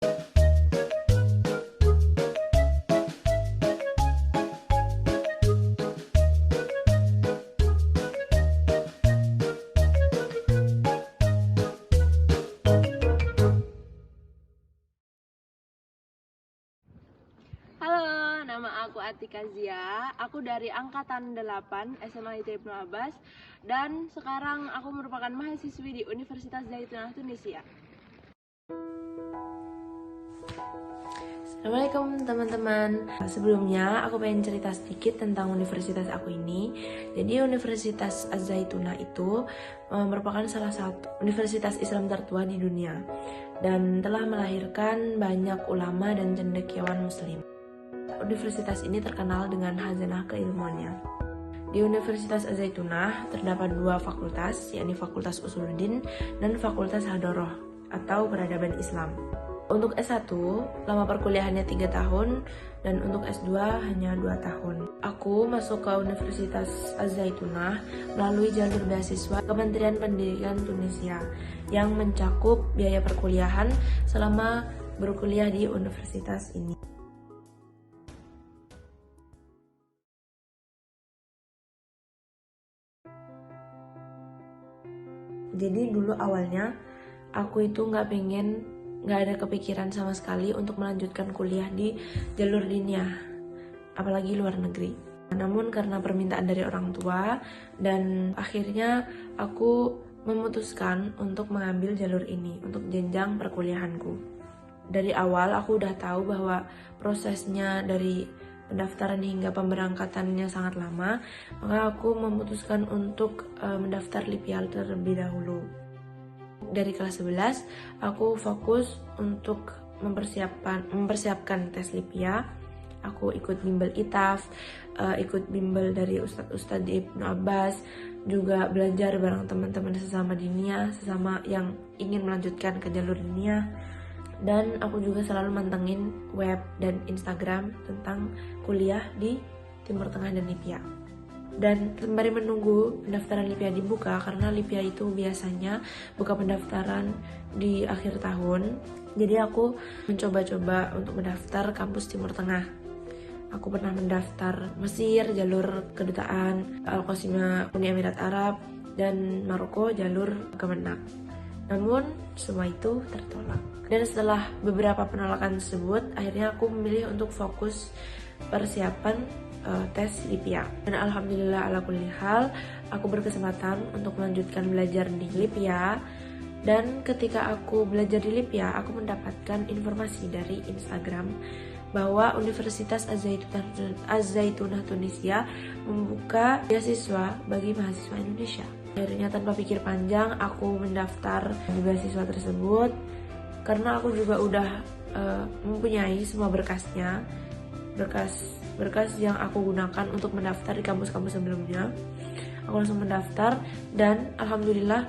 Halo, nama aku Atika Zia. Aku dari angkatan 8 SMA ITB Ibnu Abbas dan sekarang aku merupakan mahasiswi di Universitas Zaitunah Tunisia. Assalamualaikum teman-teman. Sebelumnya aku pengen cerita sedikit tentang universitas aku ini. Jadi Universitas Az-Zaitunah itu merupakan salah satu universitas Islam tertua di dunia dan telah melahirkan banyak ulama dan cendekiawan muslim. Universitas ini terkenal dengan khazanah keilmuannya. Di Universitas Az-Zaitunah terdapat 2 fakultas, yakni Fakultas Usuluddin dan Fakultas Hadoroh atau Peradaban Islam. Untuk S1, lama perkuliahannya 3 tahun, dan untuk S2 hanya 2 tahun. Aku masuk ke Universitas Az-Zaitunah melalui jalur beasiswa Kementerian Pendidikan Tunisia yang mencakup biaya perkuliahan selama berkuliah di universitas ini. Jadi dulu awalnya aku itu nggak ada kepikiran sama sekali untuk melanjutkan kuliah di jalur linear, apalagi luar negeri. Namun karena permintaan dari orang tua dan akhirnya aku memutuskan untuk mengambil jalur ini untuk jenjang perkuliahanku. Dari awal aku udah tahu bahwa prosesnya dari pendaftaran hingga pemberangkatannya sangat lama, maka aku memutuskan untuk mendaftar LIPIA terlebih dahulu. Dari kelas 11, aku fokus untuk mempersiapkan tes LIPIA. Aku ikut bimbel ITAF, ikut bimbel dari ustadz-ustadz di Ibnu Abbas, juga belajar bareng teman-teman sesama dinia, sesama yang ingin melanjutkan ke jalur dinia. Dan aku juga selalu mantengin web dan Instagram tentang kuliah di Timur Tengah dan LIPIA. Dan sembari menunggu pendaftaran LIPIA dibuka, karena LIPIA itu biasanya buka pendaftaran di akhir tahun, jadi aku mencoba-coba untuk mendaftar kampus Timur Tengah. Aku pernah mendaftar Mesir, jalur kedutaan, Al-Qasimah Uni Emirat Arab, dan Maroko, jalur Kemenak. Namun semua itu tertolak. Dan setelah beberapa penolakan tersebut, akhirnya aku memilih untuk fokus persiapan tes LIPIA. Dan alhamdulillah ala kulli hal, aku berkesempatan untuk melanjutkan belajar di LIPIA. Dan ketika aku belajar di LIPIA, aku mendapatkan informasi dari Instagram bahwa Universitas Az-Zaitunah Tunisia membuka beasiswa bagi mahasiswa Indonesia. Akhirnya tanpa pikir panjang, aku mendaftar di beasiswa tersebut karena aku juga udah mempunyai semua berkasnya, berkas yang aku gunakan untuk mendaftar di kampus-kampus sebelumnya. Aku langsung mendaftar dan alhamdulillah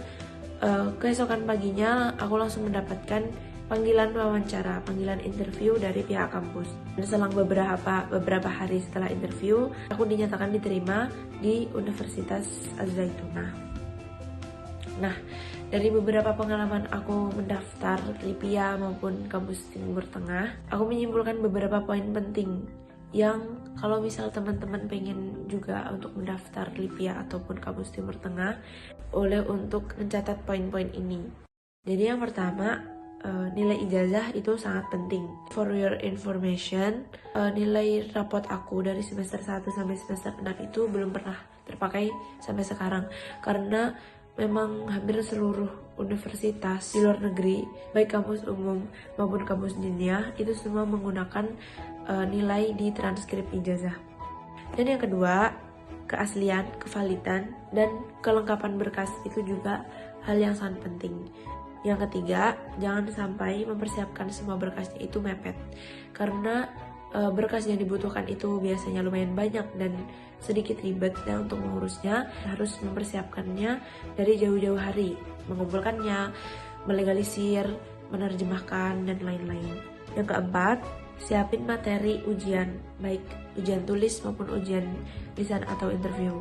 keesokan paginya aku langsung mendapatkan panggilan wawancara, panggilan interview dari pihak kampus. Dan selang beberapa hari setelah interview, aku dinyatakan diterima di Universitas Az-Zaitunah. Nah, dari beberapa pengalaman aku mendaftar LIPIA maupun kampus Timur Tengah, aku menyimpulkan beberapa poin penting yang kalau misal teman-teman pengen juga untuk mendaftar LIPIA ataupun kampus Timur Tengah, boleh untuk mencatat poin-poin ini. Jadi yang pertama, nilai ijazah itu sangat penting. For your information, nilai rapot aku dari semester 1 sampai semester 6 itu belum pernah terpakai sampai sekarang, karena memang hampir seluruh universitas di luar negeri, baik kampus umum maupun kampus dinia, itu semua menggunakan nilai di transkrip ijazah. Dan yang kedua, keaslian, kevalidan, dan kelengkapan berkas itu juga hal yang sangat penting. Yang ketiga, jangan sampai mempersiapkan semua berkasnya itu mepet, karena berkas yang dibutuhkan itu biasanya lumayan banyak dan sedikit ribet, dan untuk mengurusnya harus mempersiapkannya dari jauh-jauh hari, mengumpulkannya, melegalisir, menerjemahkan, dan lain-lain. Yang keempat, siapin materi ujian, baik ujian tulis maupun ujian lisan atau interview.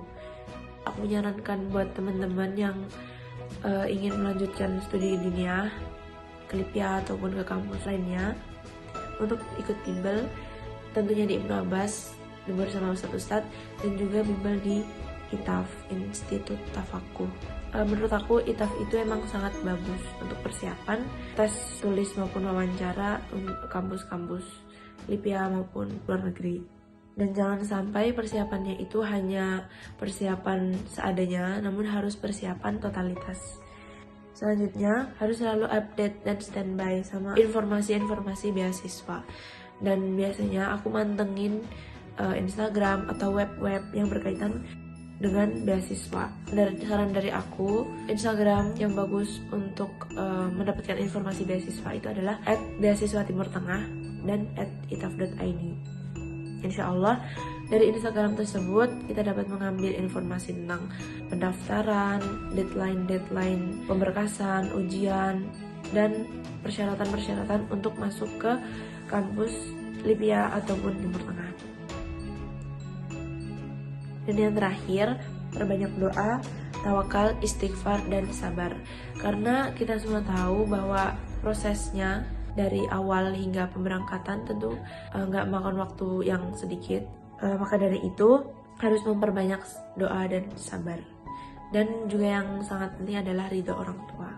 Aku menyarankan buat teman-teman yang ingin melanjutkan studi dunia, ke LIPIA ataupun ke kampus lainnya untuk ikut bimbel, tentunya di Ibnu Abbas bersama Ustadz dan juga bimbel di ITAF, Institut Tafakuh. Menurut aku ITAF itu emang sangat bagus untuk persiapan tes tulis maupun wawancara untuk kampus-kampus LIPIA maupun luar negeri. Dan jangan sampai persiapannya itu hanya persiapan seadanya, namun harus persiapan totalitas. Selanjutnya, harus selalu update dan standby sama informasi-informasi beasiswa. Dan biasanya aku mantengin Instagram atau web-web yang berkaitan dengan beasiswa. Dari saran dari aku, Instagram yang bagus untuk mendapatkan informasi beasiswa itu adalah @beasiswa-timur-tengah dan @itaf.id. Insya Allah dari Instagram tersebut kita dapat mengambil informasi tentang pendaftaran, deadline pemberkasan, ujian, dan persyaratan-persyaratan untuk masuk ke kampus LIPIA ataupun Timur Tengah. Dan yang terakhir, perbanyak doa, tawakal, istighfar, dan sabar. Karena kita semua tahu bahwa prosesnya dari awal hingga pemberangkatan tentu nggak makan waktu yang sedikit. Maka dari itu harus memperbanyak doa dan sabar. Dan juga yang sangat penting adalah ridho orang tua.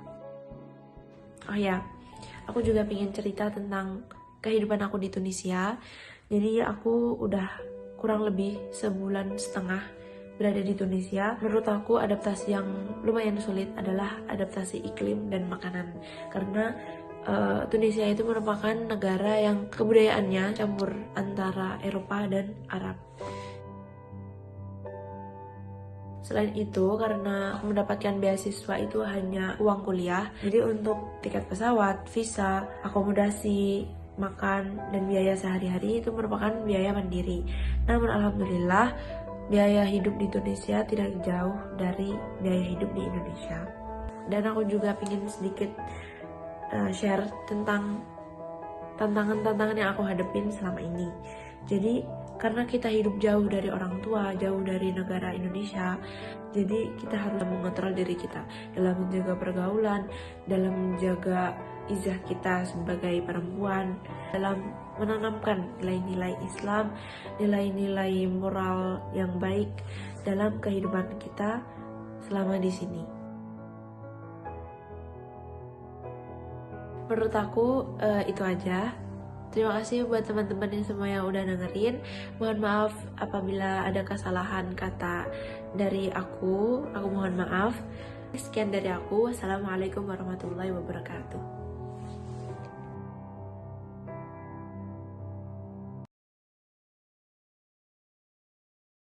Oh ya, aku juga ingin cerita tentang kehidupan aku di Tunisia. Jadi aku udah kurang lebih sebulan setengah berada di Tunisia. Menurut aku adaptasi yang lumayan sulit adalah adaptasi iklim dan makanan. Karena Tunisia itu merupakan negara yang kebudayaannya campur antara Eropa dan Arab. Selain itu, karena aku mendapatkan beasiswa itu hanya uang kuliah, jadi untuk tiket pesawat, visa, akomodasi, makan, dan biaya sehari-hari itu merupakan biaya mandiri. Namun alhamdulillah, biaya hidup di Tunisia tidak jauh dari biaya hidup di Indonesia. Dan aku juga ingin sedikit share tentang tantangan-tantangan yang aku hadapin selama ini. Jadi karena kita hidup jauh dari orang tua, jauh dari negara Indonesia, jadi kita harus mengontrol diri kita dalam menjaga pergaulan, dalam menjaga izah kita sebagai perempuan, dalam menanamkan nilai-nilai Islam, nilai-nilai moral yang baik dalam kehidupan kita selama di sini. Menurut aku itu aja. Terima kasih buat teman-teman yang semua yang udah dengerin. Mohon maaf apabila ada kesalahan kata dari aku mohon maaf. Sekian dari aku. Wassalamualaikum warahmatullahi wabarakatuh.